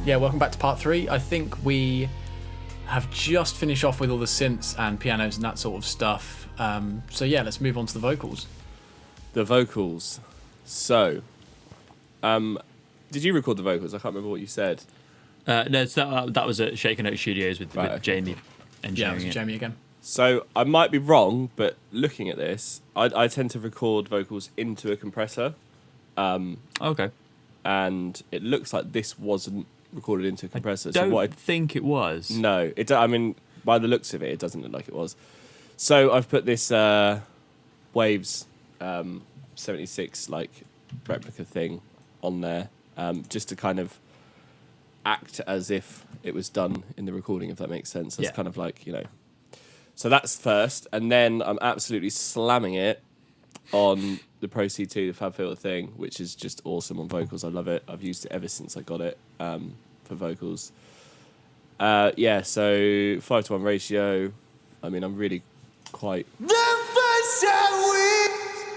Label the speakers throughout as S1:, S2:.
S1: Yeah, welcome back to part 3. I think we have just finished off with all the synths and pianos and that sort of stuff. So yeah, let's move on to the vocals.
S2: The vocals. So, did you record the vocals? I can't remember what you said.
S3: No, so that was at Shaken Oak Studios with Jamie engineering it.
S1: Jamie again.
S2: So, I might be wrong, but looking at this, I tend to record vocals into a compressor.
S3: Okay.
S2: And it looks like this wasn't recorded into a compressor.
S3: I don't think it was.
S2: No, I mean, by the looks of it, it doesn't look like it was. So I've put this Waves 76 like replica thing on there, just to kind of act as if it was done in the recording, if that makes sense. That's kind of like, you know. So that's first, and then I'm absolutely slamming it on the Pro C2, the FabFilter thing, which is just awesome on vocals. I love it. I've used it ever since I got it for vocals. So 5:1 ratio. I mean, I'm really quite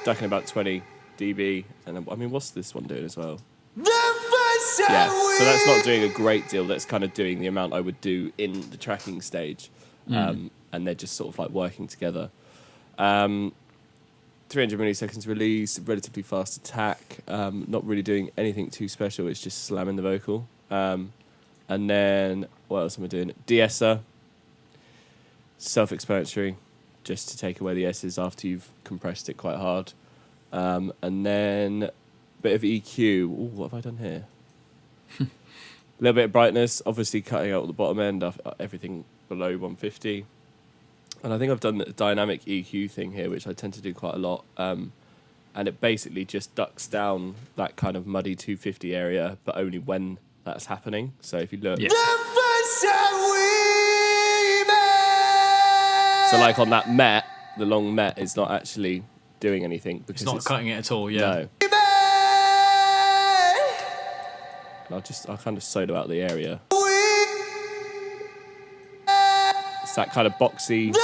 S2: stuck in about 20 dB. And I mean, what's this one doing as well? Yeah, so that's not doing a great deal. That's kind of doing the amount I would do in the tracking stage. And they're just sort of like working together. 300 milliseconds release, relatively fast attack, not really doing anything too special, it's just slamming the vocal. And then, what else am I doing? De-esser, self-explanatory, just to take away the S's after you've compressed it quite hard. And then a bit of EQ. Ooh, what have I done here? A little bit of brightness, obviously cutting out the bottom end, everything below 150. And I think I've done the dynamic EQ thing here, which I tend to do quite a lot. And it basically just ducks down that kind of muddy 250 area, but only when that's happening. So if you look... Yeah. So like on that Met, the long Met, it's not actually doing anything. Because
S1: it's not cutting it at all, yeah.
S2: No. And I'll kind of solo out the area. It's that kind of boxy...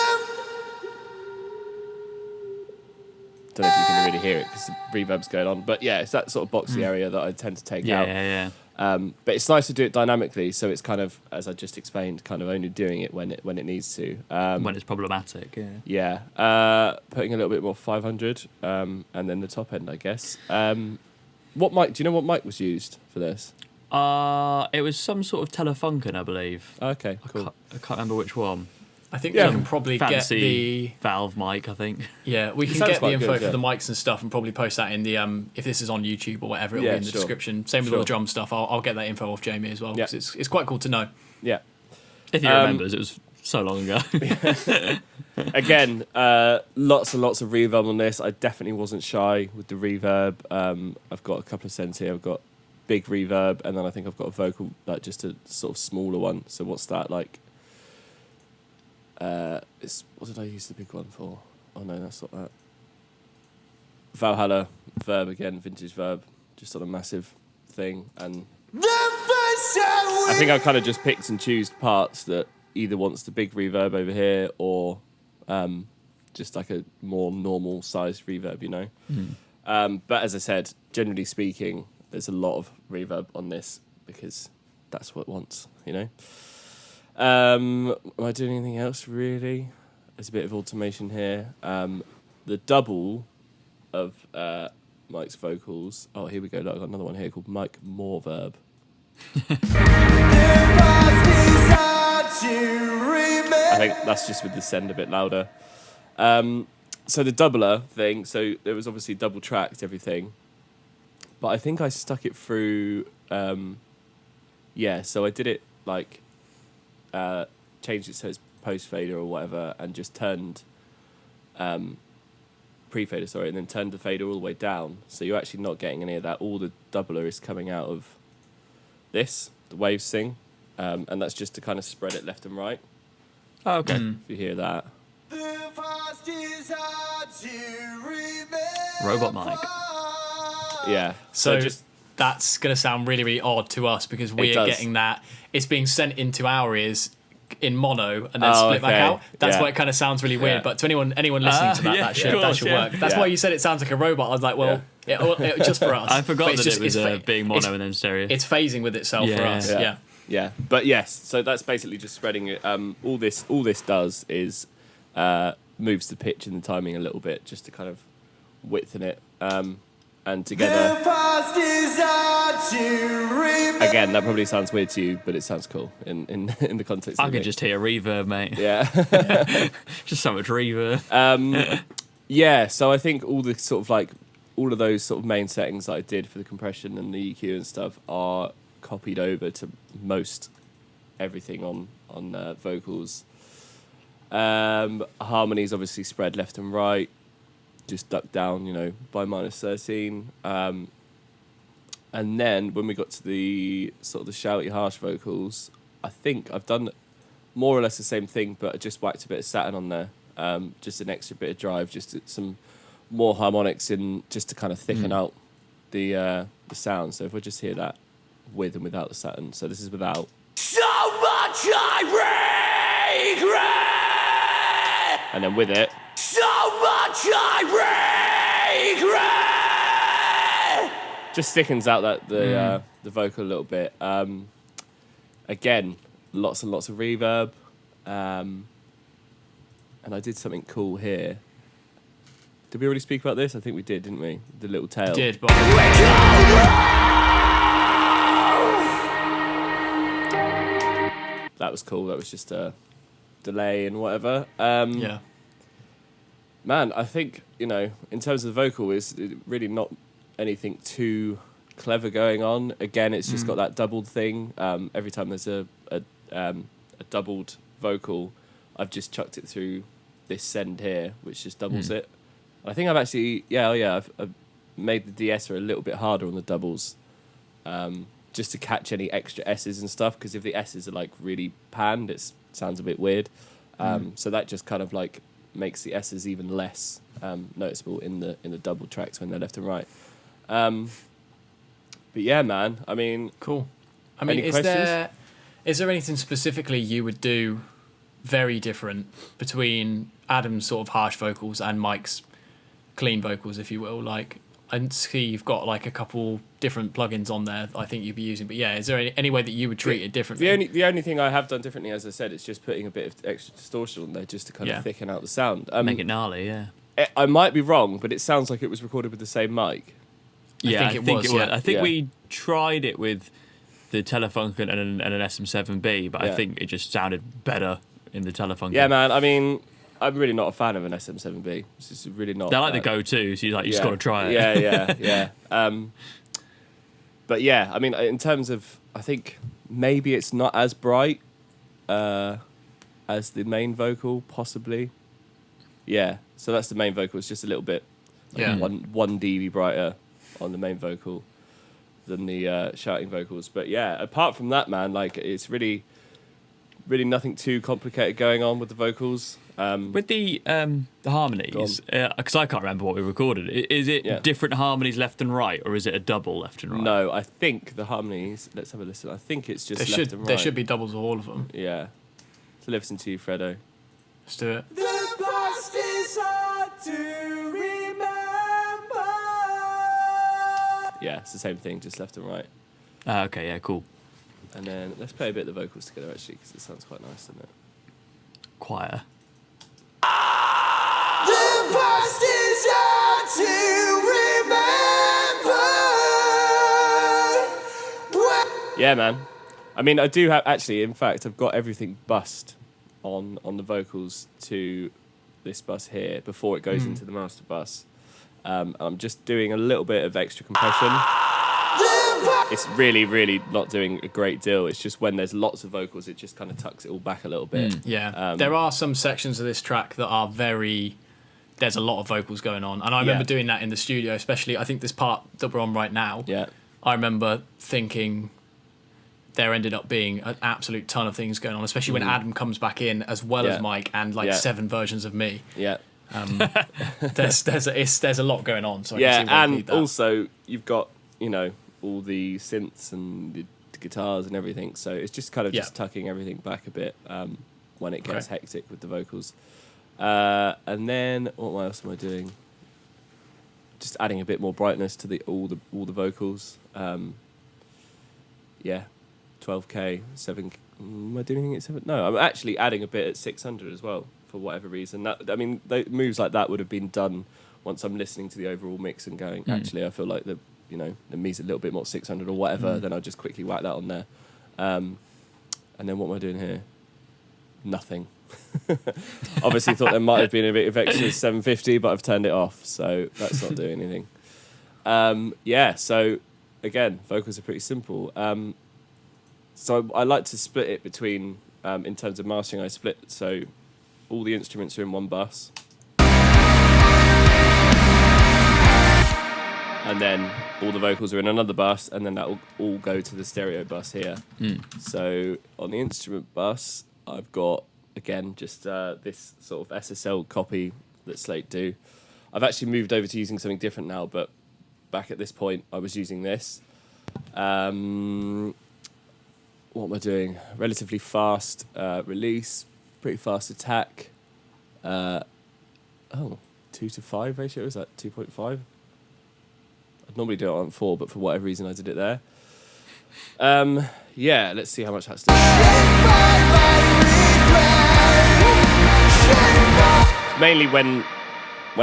S2: Don't know if you can really hear it because the reverb's going on. But yeah, it's that sort of boxy area that I tend to take out.
S3: Yeah.
S2: But it's nice to do it dynamically, so it's kind of, as I just explained, kind of only doing it when it needs to.
S3: When it's problematic,
S2: yeah. Putting a little bit more 500, and then the top end, I guess. What mic? Do you know what mic was used for this?
S3: It was some sort of Telefunken, I believe.
S2: Okay, cool.
S3: I can't remember which one.
S1: I think we can probably get the
S3: valve mic, I think.
S1: Yeah, we can get the info for the mics and stuff and probably post that in the if this is on YouTube or whatever, it'll be in the description. Same with all the drum stuff. I'll get that info off Jamie as well because it's quite cool to know.
S2: Yeah.
S3: If he remembers, it was so long ago.
S2: Again, lots and lots of reverb on this. I definitely wasn't shy with the reverb. I've got a couple of sends here. I've got big reverb, and then I think I've got a vocal, like just a sort of smaller one. So what's that like? What did I use the big one for? Oh no, that's not that. Valhalla verb again, vintage verb, just on a massive thing, and I think I kind of just picked and choose parts that either wants the big reverb over here or just like a more normal sized reverb, you know. But as I said, generally speaking, there's a lot of reverb on this because that's what it wants, you know. Am I doing anything else really? There's a bit of automation here. The double of Mike's vocals. Oh, here we go. Look, I've got another one here called Mike More Verb. I think that's just with the send a bit louder. So the doubler thing. So there was obviously double tracked everything, but I think I stuck it through. So I did it like. Changed it so it's post fader or whatever, and just turned pre-fader, and then turned the fader all the way down. So you're actually not getting any of that. All the doubler is coming out of this, the Waves thing, and that's just to kind of spread it left and right.
S3: Oh, okay.
S2: If you hear that.
S3: Robot mic.
S2: Yeah.
S1: So just that's going to sound really, really odd to us because we're getting that. It's being sent into our ears in mono and then split back out. That's why it kind of sounds really weird. But to anyone listening to that, that should work. That's why you said it sounds like a robot. I was like, well, it just for us.
S3: I forgot that it was being mono and then stereo.
S1: It's phasing with itself for us. Yeah.
S2: Yeah, but yes, so that's basically just spreading it. All this does is moves the pitch and the timing a little bit, just to kind of widthen it. And together, again, that probably sounds weird to you, but it sounds cool in the context.
S3: I could just hear reverb, mate.
S2: Yeah,
S3: just so much reverb.
S2: Yeah, so I think all of those sort of main settings that I did for the compression and the EQ and stuff are copied over to most everything on vocals. Harmonies obviously spread left and right, just ducked down, by -13. And then when we got to the sort of the shouty, harsh vocals, I think I've done more or less the same thing, but I just whacked a bit of satin on there, just an extra bit of drive, just some more harmonics in, just to kind of thicken out the sound. So if we just hear that with and without the satin, so this is without. So much I regret, and then with it. So much I regret. Just thickens out that the vocal a little bit. Again, lots and lots of reverb. And I did something cool here. Did we already speak about this? I think we did, didn't we? The little tail.
S1: We did, but
S2: that was cool. That was just a delay and whatever.
S1: Yeah.
S2: Man, I think, in terms of the vocal, is really not anything too clever going on. Again, it's just got that doubled thing. Every time there's a doubled vocal, I've just chucked it through this send here, which just doubles it. I think I've actually, I've made the de-esser a little bit harder on the doubles, just to catch any extra S's and stuff, because if the S's are like really panned, it sounds a bit weird. So that just kind of like makes the S's even less noticeable in the double tracks when they're left and right. But yeah, man, I mean...
S1: Cool. I mean, is there anything specifically you would do very different between Adam's sort of harsh vocals and Mike's clean vocals, if you will? Like, I see you've got like a couple different plugins on there I think you'd be using, but yeah, is there any way that you would treat it differently?
S2: The only thing I have done differently, as I said, is just putting a bit of extra distortion on there just to kind of thicken out the sound.
S3: Make it gnarly, yeah.
S2: I might be wrong, but it sounds like it was recorded with the same mic.
S3: Yeah, I think it was. I think we tried it with the Telefunken and an SM7B, but I think it just sounded better in the Telefunken.
S2: Yeah, man. I mean, I'm really not a fan of an SM7B. It's just really not.
S3: They're like the go-to, so you just got to try it.
S2: Yeah. But yeah, I mean, in terms of, I think maybe it's not as bright as the main vocal, possibly. Yeah, so that's the main vocal. It's just a little bit, one dB brighter on the main vocal than the shouting vocals. But yeah, apart from that, man, like, it's really nothing too complicated going on with the vocals.
S3: With the harmonies, because I can't remember what we recorded. Is it different harmonies left and right, or is it a double left and right?
S2: No, I think the harmonies. Let's have a listen. I think it's just left and right.
S1: There should be doubles of all of them.
S2: Yeah. So listen to you, Fredo.
S1: Let's do it.
S4: The past is hard to remember.
S2: Yeah, it's the same thing, just left and right.
S3: Okay, yeah, cool.
S2: And then let's play a bit of the vocals together, actually, because it sounds quite nice, doesn't it?
S3: Choir.
S4: The past is hard to remember.
S2: Yeah, man. I mean, I do have, actually, in fact, I've got everything bussed on the vocals to this bus here before it goes into the master bus. I'm just doing a little bit of extra compression. It's really, really not doing a great deal. It's just when there's lots of vocals, it just kind of tucks it all back a little bit.
S1: Yeah. There are some sections of this track that are there's a lot of vocals going on. And I remember doing that in the studio, especially, I think this part that we're on right now.
S2: Yeah.
S1: I remember thinking there ended up being an absolute ton of things going on, especially when Adam comes back in as well as Mike and like 7 versions of me.
S2: Yeah.
S1: There's a lot going on. So I can see why you need that.
S2: Also you've got, all the synths and the guitars and everything. So it's just kind of just tucking everything back a bit when it gets hectic with the vocals. And then what else am I doing? Just adding a bit more brightness to all the vocals. 12K, 7. Am I doing anything at 7? No, I'm actually adding a bit at 600 as well for whatever reason. Moves like that would have been done once I'm listening to the overall mix and going, actually, I feel like the me's a little bit more 600 or whatever. Then I'll just quickly whack that on there. And then what am I doing here? Nothing. Obviously thought there might have been a bit of extra 750, but I've turned it off, so that's not doing anything. So again, vocals are pretty simple. So I like to split it between, in terms of mastering, I split, so all the instruments are in one bus. And then all the vocals are in another bus, and then that will all go to the stereo bus here. So on the instrument bus, I've got, again, just this sort of SSL copy that Slate do. I've actually moved over to using something different now, but back at this point, I was using this. What am I doing? Relatively fast release, pretty fast attack. 2:5 ratio, is that 2.5? I'd normally do it on 4, but for whatever reason I did it there. Let's see how much that's doing. Mainly when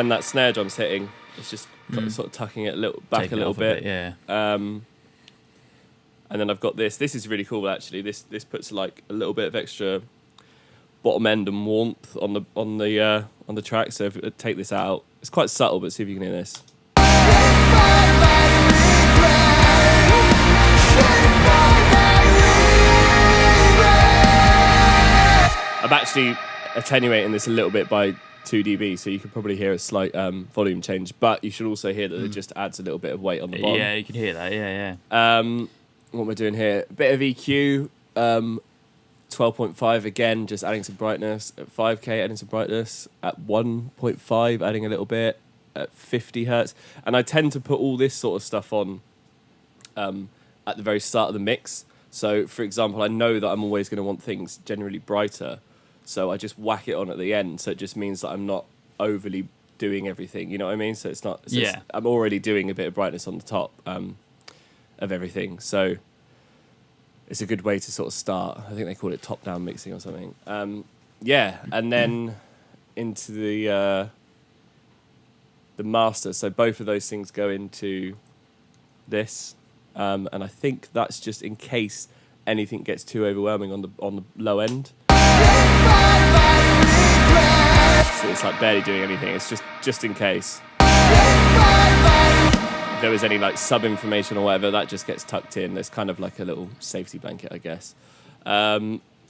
S2: that snare drum's hitting, it's just sort of tucking it back a little bit. And then I've got this. This is really cool, actually. This puts like a little bit of extra bottom end and warmth on the track. So if I take this out, it's quite subtle, but see if you can hear this. I'm actually attenuating this a little bit by 2 dB, so you could probably hear a slight volume change, but you should also hear that it just adds a little bit of weight on the bottom.
S3: Yeah, you can hear that, yeah.
S2: What am I doing here? A bit of EQ, 12.5 again, just adding some brightness. At 5K, adding some brightness. At 1.5, adding a little bit. At 50 hertz. And I tend to put all this sort of stuff on at the very start of the mix. So, for example, I know that I'm always going to want things generally brighter. So I just whack it on at the end. So it just means that I'm not overly doing everything. You know what I mean? So it's not... I'm already doing a bit of brightness on the top of everything. So it's a good way to sort of start. I think they call it top-down mixing or something. And then into the master. So both of those things go into this. And I think that's just in case anything gets too overwhelming on the low end. So it's like barely doing anything. It's just in case. If there was any like sub information or whatever, that just gets tucked in. There's kind of like a little safety blanket, I guess.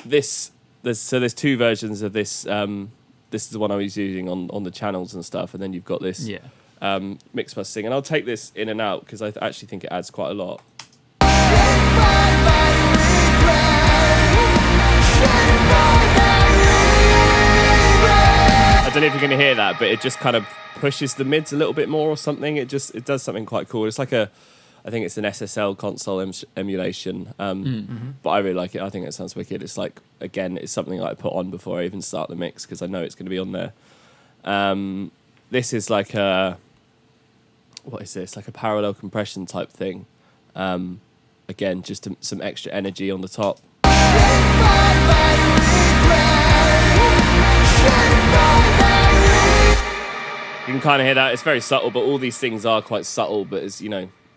S2: There's 2 versions of this. This is the one I was using on the channels and stuff, and then you've got this mix plus sing. And I'll take this in and out because I actually think it adds quite a lot. I don't know if you're going to hear that, but it just kind of pushes the mids a little bit more or something. It does something quite cool. It's like I think it's an SSL console emulation, but I really like it. I think it sounds wicked. It's like, again, it's something that I put on before I even start the mix because I know it's going to be on there. This is like what is this? Like a parallel compression type thing. Again, just some extra energy on the top. You can kind of hear that. It's very subtle, but all these things are quite subtle, but as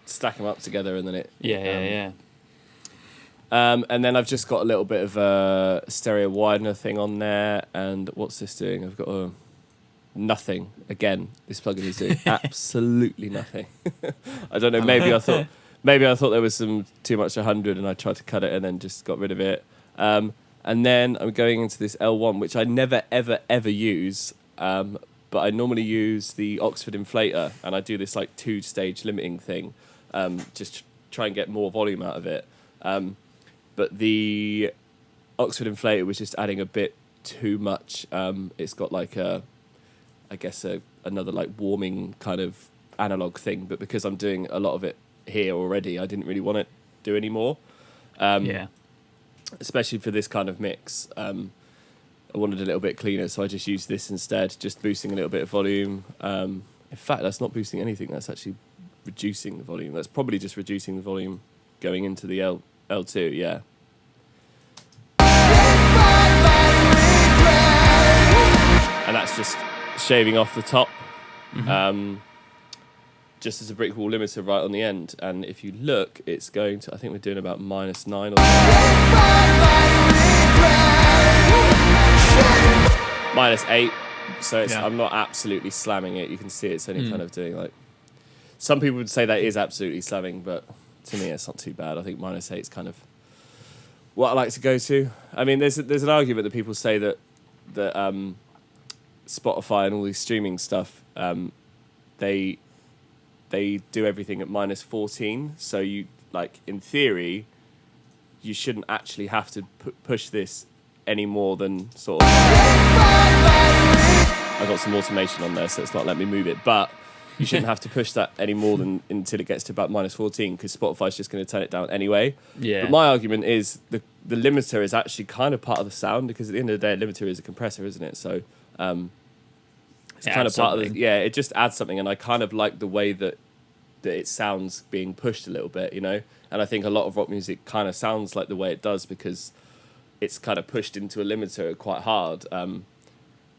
S2: stack them up together and then it... And then I've just got a little bit of a stereo widener thing on there. And what's this doing? I've got nothing. Again, this plugin is doing absolutely nothing. I don't know. Maybe I thought there was some too much 100 and I tried to cut it and then just got rid of it. And then I'm going into this L1, which I never, ever, ever use. But I normally use the Oxford inflator, and I do this like 2-stage limiting thing, just try and get more volume out of it. But the Oxford inflator was just adding a bit too much. It's got like another like warming kind of analog thing, but because I'm doing a lot of it here already, I didn't really want to do any more. Especially for this kind of mix. I wanted a little bit cleaner, so I just used this instead, just boosting a little bit of volume. In fact, that's not boosting anything. That's actually reducing the volume. That's probably just reducing the volume going into the L2, yeah. and that's just shaving off the top, just as a brick wall limiter right on the end. And if you look, it's going to, I think we're doing about -9 or something. -8. So it's, I'm not absolutely slamming it. You can see it's only kind of doing like... Some people would say that is absolutely slamming, but to me it's not too bad. I think -8 is kind of what I like to go to. I mean, there's an argument that people say that Spotify and all these streaming stuff, they do everything at -14. So you, like, in theory, you shouldn't actually have to push this any more than sort of... I've got some automation on there, so it's not letting me move it, but you shouldn't have to push that any more than until it gets to about -14, because Spotify's just going to turn it down anyway.
S3: Yeah.
S2: But my argument is the limiter is actually kind of part of the sound, because at the end of the day, a limiter is a compressor, isn't it? So it's kind of part of the... Yeah, it just adds something, and I kind of like the way that it sounds being pushed a little bit, you know? And I think a lot of rock music kind of sounds like the way it does because it's kind of pushed into a limiter quite hard.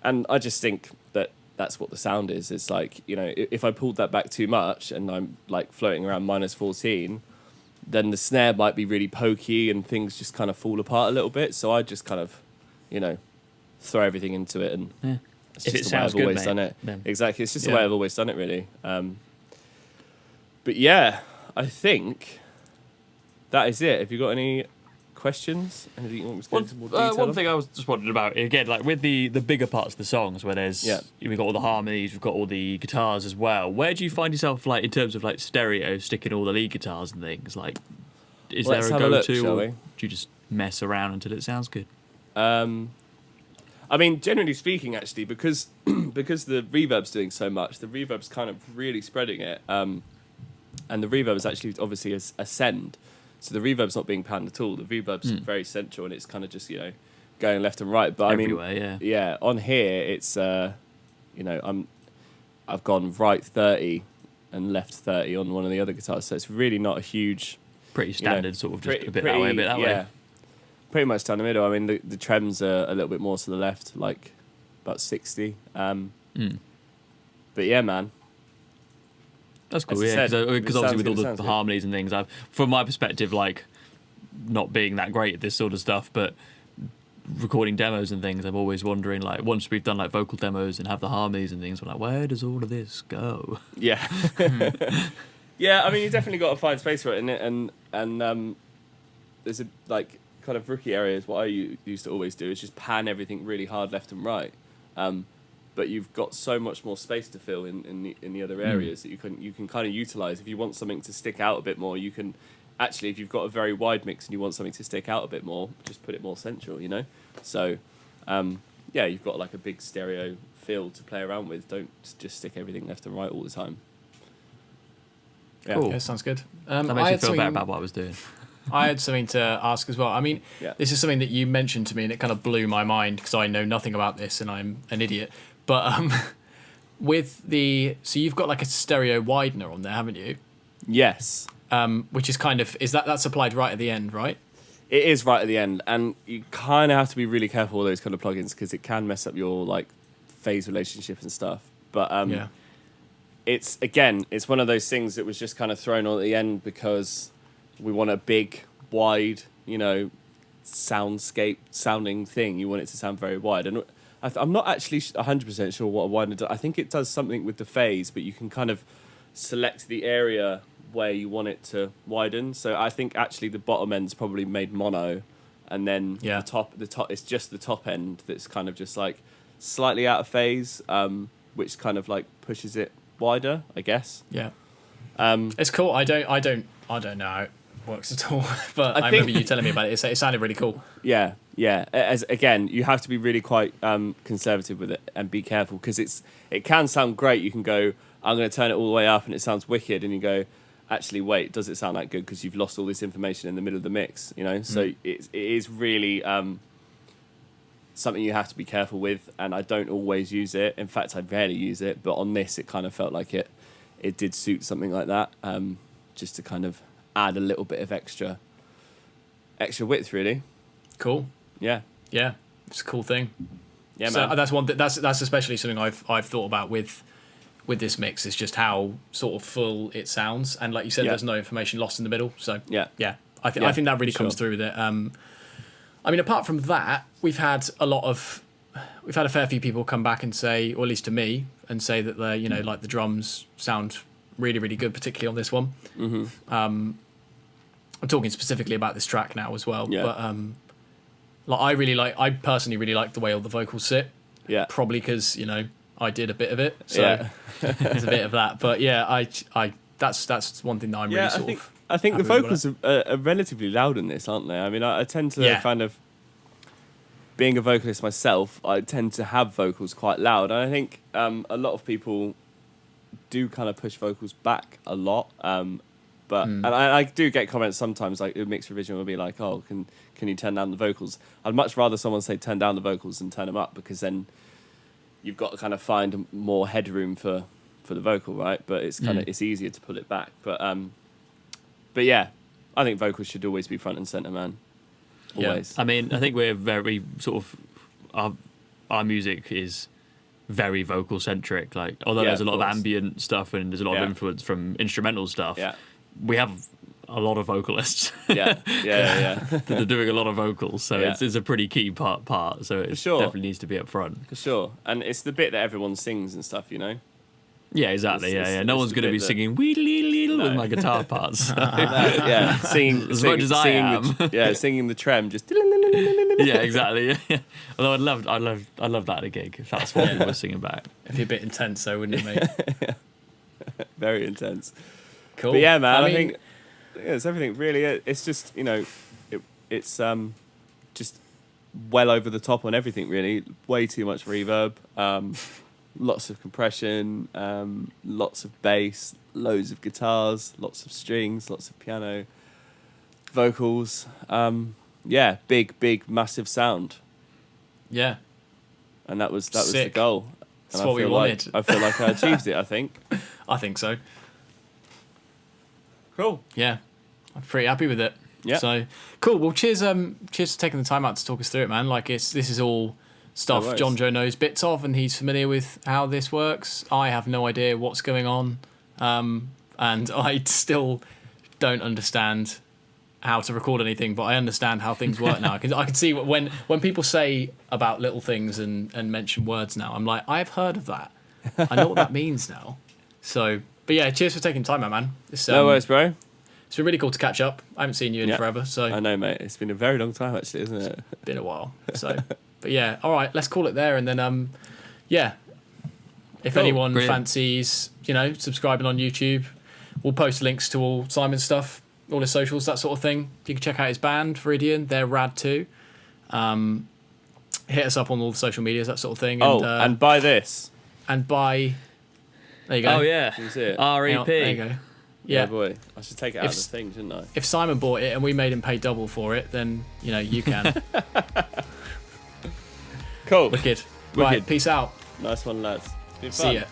S2: And I just think that that's what the sound is. It's like, you know, if I pulled that back too much and I'm like floating around -14, then the snare might be really pokey and things just kind of fall apart a little bit. So I just kind of, you know, throw everything into it, and it's just the way I've always done it. Yeah. Exactly. It's just the way I've always done it, really. But yeah, I think that is it. Have you got any questions? Anything you want me to go into more detail?
S3: One thing I was just wondering about, again, like with the bigger parts of the songs where there's we've got all the harmonies, we've got all the guitars as well. Where do you find yourself, like, in terms of like stereo, sticking all the lead guitars and things? Like, is there a go-to, or do you just mess around until it sounds good?
S2: I mean, generally speaking, actually, because the reverb's doing so much, the reverb's kind of really spreading it, and the reverb is actually obviously a send. So the reverb's not being panned at all. The reverb's very central, and it's kind of just, you know, going left and right. But
S3: everywhere,
S2: I mean, on here it's you know, I've gone right 30 and left 30 on one of the other guitars, so it's really not a huge,
S3: pretty standard, you know, sort of just a bit that way, a bit that way.
S2: Pretty much down the middle. I mean, the trems are a little bit more to the left, like about 60. But yeah, man.
S3: That's cool, yeah. Because obviously with all the harmonies and things, from my perspective, like, not being that great at this sort of stuff, but recording demos and things, I'm always wondering, like, once we've done like vocal demos and have the harmonies and things, we're like, where does all of this go?
S2: Yeah. Yeah, I mean, you definitely got to find space for it, and there's a, like, kind of rookie areas. What I used to always do is just pan everything really hard left and right. But you've got so much more space to fill in the other areas that you can kind of utilize. If you want something to stick out a bit more, you can actually, if you've got a very wide mix and you want something to stick out a bit more, just put it more central, you know? So, yeah, you've got like a big stereo feel to play around with. Don't just stick everything left and right all the time.
S1: Yeah, cool. Yeah, sounds good.
S3: That makes me feel better about what I was doing.
S1: I had something to ask as well. I mean, this is something that you mentioned to me, and it kind of blew my mind because I know nothing about this and I'm an idiot. But so you've got like a stereo widener on there, haven't you?
S2: Yes.
S1: Which is kind of, that's applied right at the end, right?
S2: It is right at the end, and you kind of have to be really careful with those kind of plugins because it can mess up your like phase relationship and stuff. But it's one of those things that was just kind of thrown on at the end because we want a big, wide, you know, soundscape sounding thing. You want it to sound very wide, and I'm not actually 100% sure what a widener does. I think it does something with the phase, but you can kind of select the area where you want it to widen. So I think actually the bottom end's probably made mono, and then the top it's just the top end that's kind of just like slightly out of phase, which kind of like pushes it wider, I guess.
S1: Yeah. It's cool. I don't know how it works at all, but I remember you telling me about it. It sounded really cool.
S2: Yeah. As again, you have to be really quite conservative with it and be careful because it can sound great. You can go, I'm going to turn it all the way up, and it sounds wicked, and you go, actually, wait, does it sound that good? Because you've lost all this information in the middle of the mix, you know. So it is really something you have to be careful with, and I don't always use it. In fact, I rarely use it, but on this, it kind of felt like it did suit something like that, just to kind of add a little bit of extra width, really.
S1: Cool.
S2: Yeah.
S1: It's a cool thing.
S2: Yeah,
S1: so
S2: man.
S1: that's one. That's especially something I've thought about with this mix is just how sort of full it sounds, and like you said, there's no information lost in the middle. So
S2: yeah,
S1: I think that really comes through with it. I mean, apart from that, we've had a fair few people come back and say, or at least to me, and say that they're like the drums sound really, really good, particularly on this one.
S2: Mm-hmm.
S1: I'm talking specifically about this track now as well, but I personally really like the way all the vocals sit.
S2: Yeah,
S1: probably because I did a bit of it, so there's a bit of that. But yeah, that's one thing that I'm really
S2: I think the vocals are relatively loud in this, aren't they? I mean, I tend to kind of, being a vocalist myself, I tend to have vocals quite loud, and I think a lot of people do kind of push vocals back a lot. But and I do get comments sometimes, like a mixed revision will be like, "Oh, can you turn down the vocals?" I'd much rather someone say turn down the vocals than turn them up, because then you've got to kind of find more headroom for the vocal, right? But it's kind of it's easier to pull it back. But yeah, I think vocals should always be front and center, man. Always.
S3: Yeah. I mean, I think we're very sort of our music is very vocal centric. Like, although there's a lot of ambient stuff and there's a lot of influence from instrumental stuff, we have a lot of vocalists. That are doing a lot of vocals, so it's a pretty key part. So it definitely needs to be up front.
S2: For sure, and it's the bit that everyone sings and stuff,
S3: Yeah, exactly. No one's going to be singing with my guitar parts.
S2: Singing
S3: as much as I am.
S2: Singing the trem, just.
S3: Yeah, exactly. Although I'd love that at a gig if that's what people were singing back.
S1: It'd be a bit intense, though, wouldn't it, mate?
S2: Very intense.
S1: Cool.
S2: But yeah, man, I think it's everything. Really, it's just it's just well over the top on everything. Really, way too much reverb. Lots of compression, lots of bass, loads of guitars, lots of strings, lots of piano, vocals. Big, massive sound.
S1: Yeah.
S2: And that was the goal.
S1: That's what we wanted.
S2: I feel like I achieved it, I think.
S1: I think so.
S2: Cool.
S1: Yeah. I'm pretty happy with it.
S2: Yeah.
S1: So, cool. Well, cheers for taking the time out to talk us through it, man. Like, this is all stuff Jonjo knows bits of, and he's familiar with how this works. I have no idea what's going on, and I still don't understand how to record anything, but I understand how things work now. I can see when people say about little things and mention words now, I'm like, I've heard of that. I know what that means now. So, but yeah, cheers for taking time out, man.
S2: No worries, bro.
S1: It's been really cool to catch up. I haven't seen you in forever, so
S2: I know, mate. It's been a very long time, actually, isn't it?
S1: Been a while. So, but yeah, all right, let's call it there, and then if anyone fancies, subscribing on YouTube, we'll post links to all Simon's stuff, all his socials, that sort of thing. You can check out his band, Viridian. They're rad too. Hit us up on all the social medias, that sort of thing.
S2: And buy this.
S1: And buy. There you go.
S3: Oh yeah,
S2: Can you see it?
S3: REP.
S1: There you go.
S2: Yeah, boy. I should take it out of the thing, shouldn't I?
S1: If Simon bought it and we made him pay double for it, then you can.
S2: Cool.
S1: Wicked. Right, peace out.
S2: Nice one, lads. It's been fun.
S1: See ya.